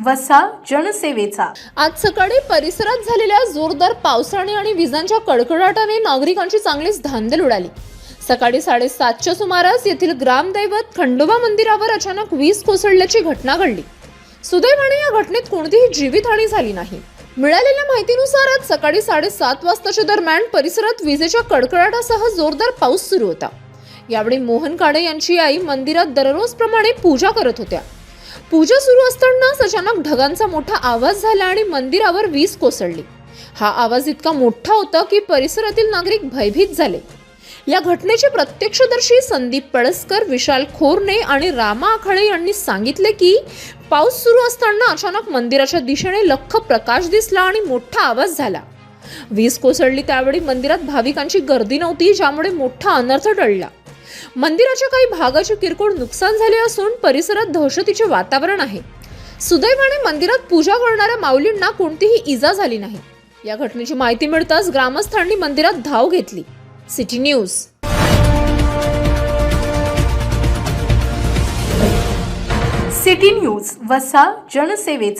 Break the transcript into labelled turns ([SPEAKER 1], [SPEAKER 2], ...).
[SPEAKER 1] वसा जनसेवेचा।
[SPEAKER 2] आज सकाळी परिसरात झालेल्या जोरदार पावसाने आणि विजांच्या कडकडाटाने नागरिकांची चांगलीच धांदल उडाली। सकाळी 7:30च्या सुमारास येथील ग्रामदैवत खंडोबा मंदिरावर अचानक वीज कोसळल्याची घटना घडली। सुदैवाने या घटनेत कोणतीही जीवितहानी झाली नाही। मिळालेल्या माहितीनुसार आज सकाळी 7:30 वाजताच्या दरम्यान परिसरात विजेच्या कडकडाटासह जोरदार पाऊस सुरू होता। यावेळी मोहन काडे यांची आई मंदिरात दररोजप्रमाणे पूजा करत होत्या। पूजा सुरू असतानाच अचानक ढगांचा मोठा आवाज झाला आणि मंदिरावर वीज कोसळली। हा आवाज इतका मोठा होता की परिसरातील नागरिक भयभीत झाले। या घटनेचे प्रत्यक्षदर्शी संदीप पळसकर, विशाल खोरणे आणि रामा आखाडे यांनी सांगितले की पाऊस सुरू असताना अचानक मंदिराच्या दिशेने लख्ख प्रकाश दिसला आणि मोठा आवाज झाला। वीज कोसळली त्यावेळी मंदिरात भाविकांची गर्दी नव्हती, ज्यामुळे मोठा अनर्थ टळला। मंदिराच्या काही भागाचे किरकोळ नुकसान झाले असून परिसरात दहशतीचे वातावरण आहे। सुदैवाने मंदिरात पूजा करणाऱ्या माऊलींना कोणतीही इजा झाली नाही। या घटनेची माहिती मिळताच ग्रामस्थांनी मंदिरात धाव घेतली। City news.
[SPEAKER 1] सिटी न्यूज वसा जनसेवेचा।